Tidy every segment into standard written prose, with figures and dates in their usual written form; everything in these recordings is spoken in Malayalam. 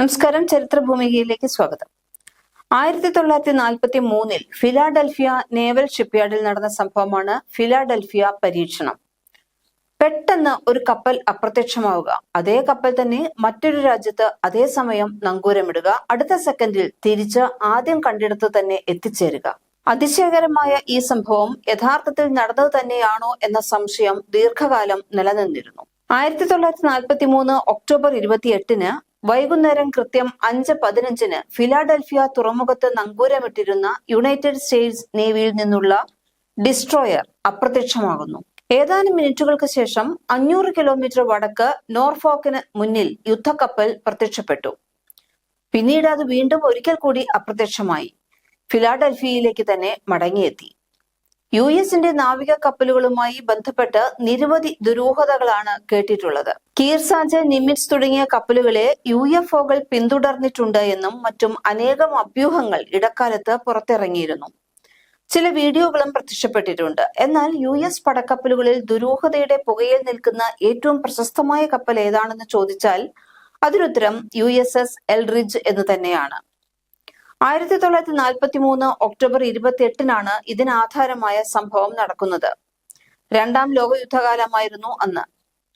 നമസ്കാരം. ചരിത്രഭൂമികയിലേക്ക് സ്വാഗതം. 1943 ഫിലാഡൽഫിയ നേവൽ ഷിപ്പ്യാർഡിൽ നടന്ന സംഭവമാണ് ഫിലാഡൽഫിയ പരീക്ഷണം. പെട്ടെന്ന് ഒരു കപ്പൽ അപ്രത്യക്ഷമാവുക, അതേ കപ്പൽ തന്നെ മറ്റൊരു രാജ്യത്ത് അതേ സമയം നങ്കൂരമിടുക, അടുത്ത സെക്കൻഡിൽ തിരിച്ച് ആദ്യം കണ്ടിടത്ത് തന്നെ എത്തിച്ചേരുക. അതിശയകരമായ ഈ സംഭവം യഥാർത്ഥത്തിൽ നടന്നത് തന്നെയാണോ എന്ന സംശയം ദീർഘകാലം നിലനിന്നിരുന്നു. 1943 ഒക്ടോബർ 28-ന് വൈകുന്നേരം കൃത്യം 5:15-ന് ഫിലാഡൽഫിയ തുറമുഖത്ത് നങ്കൂരമിട്ടിരുന്ന യുണൈറ്റഡ് സ്റ്റേറ്റ്സ് നേവിയിൽ നിന്നുള്ള ഡിസ്ട്രോയർ അപ്രത്യക്ഷമാകുന്നു. ഏതാനും മിനിറ്റുകൾക്ക് ശേഷം 500 കിലോമീറ്റർ വടക്ക് നോർഫോക്കിന് മുന്നിൽ യുദ്ധക്കപ്പൽ പ്രത്യക്ഷപ്പെട്ടു. പിന്നീട് അത് വീണ്ടും ഒരിക്കൽ കൂടി അപ്രത്യക്ഷമായി ഫിലാഡൽഫിയയിലേക്ക് തന്നെ മടങ്ങിയെത്തി. US-ന്റെ നാവിക കപ്പലുകളുമായി ബന്ധപ്പെട്ട് നിരവധി ദുരൂഹതകളാണ് കേട്ടിട്ടുള്ളത്. കീർസാജ്, നിമിറ്റ്സ് തുടങ്ങിയ കപ്പലുകളെ UFO-കൾ പിന്തുടർന്നിട്ടുണ്ട് എന്നും മറ്റും അനേകം അഭ്യൂഹങ്ങൾ ഇടക്കാലത്ത് പുറത്തിറങ്ങിയിരുന്നു. ചില വീഡിയോകളും പ്രത്യക്ഷപ്പെട്ടിട്ടുണ്ട്. എന്നാൽ US പടക്കപ്പലുകളിൽ ദുരൂഹതയുടെ പുകയിൽ നിൽക്കുന്ന ഏറ്റവും പ്രശസ്തമായ കപ്പൽ ഏതാണെന്ന് ചോദിച്ചാൽ അതിനുത്തരം USS എൽറിഡ്ജ് എന്ന് തന്നെയാണ്. 1943 ഒക്ടോബർ 28-നാണ് ഇതിനാധാരമായ സംഭവം നടക്കുന്നത്. രണ്ടാം ലോക യുദ്ധകാലമായിരുന്നു അന്ന്.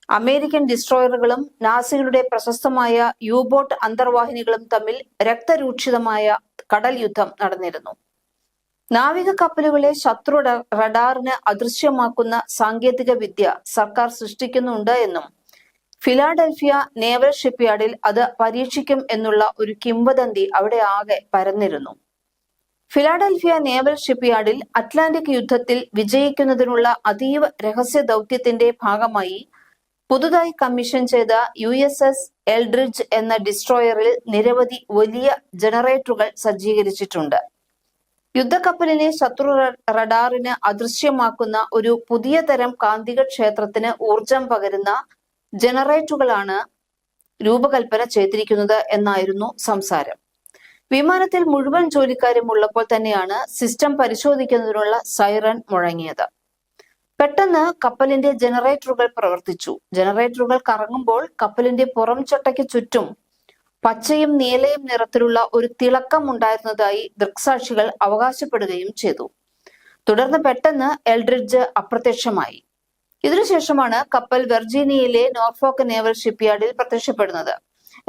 അമേരിക്കൻ ഡിസ്ട്രോയറുകളും നാസികളുടെ പ്രശസ്തമായ യു-ബോട്ട് അന്തർവാഹിനികളും തമ്മിൽ രക്തരൂക്ഷിതമായ കടൽ യുദ്ധം നടന്നിരുന്നു. നാവിക കപ്പലുകളെ ശത്രു റഡാറിന് അദൃശ്യമാക്കുന്ന സാങ്കേതിക വിദ്യ സർക്കാർ സൃഷ്ടിക്കുന്നുണ്ട് എന്നും ഫിലാഡൽഫിയ നേവൽ ഷിപ്പ്യാർഡിൽ അത് പരീക്ഷിക്കും എന്നുള്ള ഒരു കിംവദന്തി അവിടെ ആകെ പരന്നിരുന്നു. ഫിലാഡൽഫിയ നേവൽ ഷിപ്പ്യാർഡിൽ അറ്റ്ലാന്റിക് യുദ്ധത്തിൽ വിജയിക്കുന്നതിനുള്ള അതീവ രഹസ്യ ദൗത്യത്തിന്റെ ഭാഗമായി പുതുതായി കമ്മീഷൻ ചെയ്ത USS എൽറിഡ്ജ് എന്ന ഡിസ്ട്രോയറിൽ നിരവധി വലിയ ജനറേറ്ററുകൾ സജ്ജീകരിച്ചിട്ടുണ്ട്. യുദ്ധക്കപ്പലിനെ ശത്രു റഡാറിന് അദൃശ്യമാക്കുന്ന ഒരു പുതിയ തരം കാന്തിക ക്ഷേത്രത്തിന് ഊർജം പകരുന്ന ജനറേറ്ററുകളാണ് രൂപകൽപ്പന ചെയ്തിരിക്കുന്നത് എന്നായിരുന്നു സംസാരം. വിമാനത്തിൽ മുഴുവൻ ജോലിക്കാരും ഉള്ളപ്പോൾ തന്നെയാണ് സിസ്റ്റം പരിശോധിക്കുന്നതിനുള്ള സൈറൺ മുഴങ്ങിയത്. പെട്ടെന്ന് കപ്പലിന്റെ ജനറേറ്ററുകൾ പ്രവർത്തിച്ചു. ജനറേറ്ററുകൾ കറങ്ങുമ്പോൾ കപ്പലിന്റെ പുറം ചട്ടയ്ക്ക് ചുറ്റും പച്ചയും നീലയും നിറത്തിലുള്ള ഒരു തിളക്കം ഉണ്ടായിരുന്നതായി ദൃക്സാക്ഷികൾ അവകാശപ്പെടുകയും ചെയ്തു. തുടർന്ന് പെട്ടെന്ന് എൽറിഡ്ജ് അപ്രത്യക്ഷമായി. ഇതിനുശേഷമാണ് കപ്പൽ വെർജീനിയയിലെ നോർഫോക്ക് നേവൽ ഷിപ്പ്യാർഡിൽ പ്രത്യക്ഷപ്പെടുന്നത്.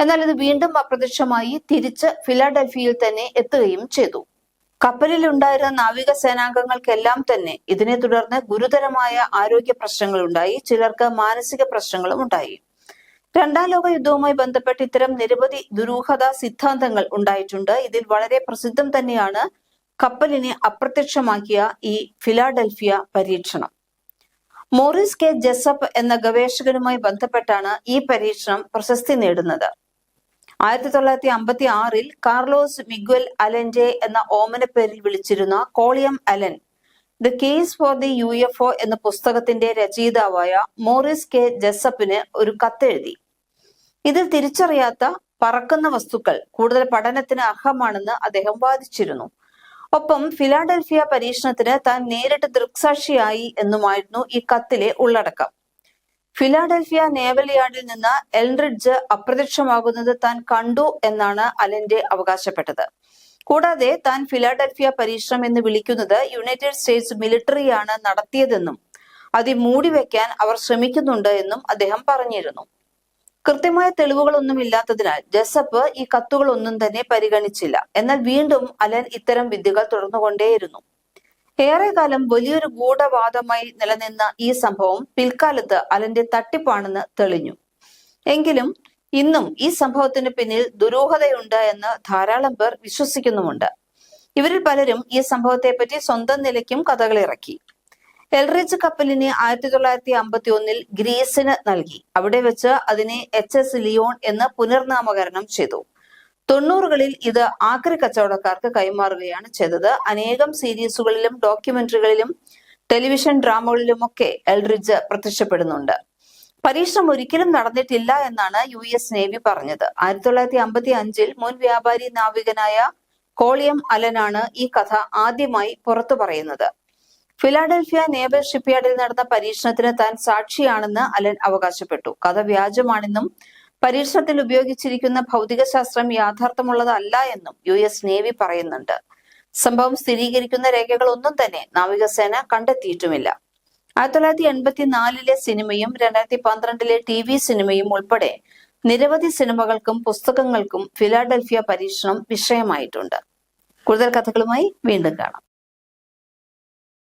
എന്നാൽ ഇത് വീണ്ടും അപ്രത്യക്ഷമായി തിരിച്ച് ഫിലാഡൽഫിയയിൽ തന്നെ എത്തുകയും ചെയ്തു. കപ്പലിൽ ഉണ്ടായിരുന്ന നാവിക സേനാംഗങ്ങൾക്കെല്ലാം തന്നെ ഇതിനെ തുടർന്ന് ഗുരുതരമായ ആരോഗ്യ പ്രശ്നങ്ങൾ ഉണ്ടായി. ചിലർക്ക് മാനസിക പ്രശ്നങ്ങളും ഉണ്ടായി. രണ്ടാം ലോക യുദ്ധവുമായി ബന്ധപ്പെട്ട് ഇത്തരം നിരവധി ദുരൂഹത സിദ്ധാന്തങ്ങൾ ഉണ്ടായിട്ടുണ്ട്. ഇതിൽ വളരെ പ്രസിദ്ധം തന്നെയാണ് കപ്പലിനെ അപ്രത്യക്ഷമാക്കിയ ഈ ഫിലാഡൽഫിയ പരീക്ഷണം. മോറിസ് കെ ജെസപ്പ് എന്ന ഗവേഷകനുമായി ബന്ധപ്പെട്ടാണ് ഈ പരീക്ഷണം പ്രശസ്തി നേടുന്നത്. 1956-ൽ കാർലോസ് മിഗ്വൽ അലൻറെ എന്ന ഓമനപ്പേരിൽ വിളിച്ചിരുന്ന കോളിയം Allen the case for the UFO എന്ന പുസ്തകത്തിന്റെ രചയിതാവായ മോറിസ് കെ ജെസപ്പിന് ഒരു കത്തെഴുതി. ഇതിൽ തിരിച്ചറിയാത്ത പറക്കുന്ന വസ്തുക്കൾ കൂടുതൽ പഠനത്തിന് അർഹമാണെന്ന് അദ്ദേഹം വാദിച്ചിരുന്നു. ഒപ്പം ഫിലാഡൽഫിയ പരീക്ഷണത്തിന് താൻ നേരിട്ട് ദൃക്സാക്ഷിയായി എന്നുമായിരുന്നു ഈ കത്തിലെ ഉള്ളടക്കം. ഫിലാഡൽഫിയ നേവൽ യാർഡിൽ നിന്ന് എൽറിഡ്ജ് അപ്രത്യക്ഷമാകുന്നത് താൻ കണ്ടു എന്നാണ് അലന്റെ അവകാശപ്പെട്ടത്. കൂടാതെ താൻ ഫിലാഡൽഫിയ പരീക്ഷണം എന്ന് വിളിക്കുന്നത് യുണൈറ്റഡ് സ്റ്റേറ്റ്സ് മിലിറ്ററിയാണ് നടത്തിയതെന്നും അത് മൂടിവെക്കാൻ അവർ ശ്രമിക്കുന്നുണ്ട് എന്നും അദ്ദേഹം പറഞ്ഞിരുന്നു. കൃത്യമായ തെളിവുകളൊന്നും ഇല്ലാത്തതിനാൽ ജെസപ്പ് ഈ കത്തുകളൊന്നും തന്നെ പരിഗണിച്ചില്ല. എന്നാൽ വീണ്ടും അലൻ ഇത്തരം വിദ്യകൾ തുടർന്നുകൊണ്ടേയിരുന്നു. ഏറെക്കാലം വലിയൊരു ഗൂഢവാദമായി നിലനിന്ന ഈ സംഭവം പിൽക്കാലത്ത് അലന്റെ തട്ടിപ്പാണെന്ന് തെളിഞ്ഞു. എങ്കിലും ഇന്നും ഈ സംഭവത്തിന് പിന്നിൽ ദുരൂഹതയുണ്ട് എന്ന് ധാരാളം പേർ വിശ്വസിക്കുന്നുമുണ്ട്. ഇവരിൽ പലരും ഈ സംഭവത്തെപ്പറ്റി സ്വന്തം നിലയ്ക്കും കഥകൾ ഇറക്കി. എൽറിഡ്ജ് കപ്പലിനെ 1951-ൽ ഗ്രീസിന് നൽകി. അവിടെ വെച്ച് അതിനെ HS ലിയോൺ എന്ന് പുനർനാമകരണം ചെയ്തു. 90-കളിൽ ഇത് ആക്രി കച്ചവടക്കാർക്ക് കൈമാറുകയാണ് ചെയ്തത്. അനേകം സീരീസുകളിലും ഡോക്യുമെന്ററികളിലും ടെലിവിഷൻ ഡ്രാമകളിലുമൊക്കെ എൽറിഡ്ജ് പ്രത്യക്ഷപ്പെടുന്നുണ്ട്. പരീക്ഷണം ഒരിക്കലും നടന്നിട്ടില്ല എന്നാണ് US നേവി പറഞ്ഞത്. 1955-ൽ മുൻ വ്യാപാരി നാവികനായ കോളിയം അലനാണ് ഈ കഥ ആദ്യമായി പുറത്തു പറയുന്നത്. ഫിലാഡൽഫിയ നേവൽ ഷിപ്പ്യാർഡിൽ നടന്ന പരീക്ഷണത്തിന് താൻ സാക്ഷിയാണെന്ന് അലൻ അവകാശപ്പെട്ടു. കഥ വ്യാജമാണെന്നും പരീക്ഷണത്തിൽ ഉപയോഗിച്ചിരിക്കുന്ന ഭൗതികശാസ്ത്രം യാഥാർത്ഥ്യമുള്ളതല്ല എന്നും US നേവി പറയുന്നുണ്ട്. സംഭവം സ്ഥിരീകരിക്കുന്ന രേഖകളൊന്നും തന്നെ നാവികസേന കണ്ടെത്തിയിട്ടുമില്ല. 1984 സിനിമയും 2012 TV സിനിമയും ഉൾപ്പെടെ നിരവധി സിനിമകൾക്കും പുസ്തകങ്ങൾക്കും ഫിലാഡൽഫിയ പരീക്ഷണം വിഷയമായിട്ടുണ്ട്. കൂടുതൽ കഥകളുമായി വീണ്ടും കാണാം.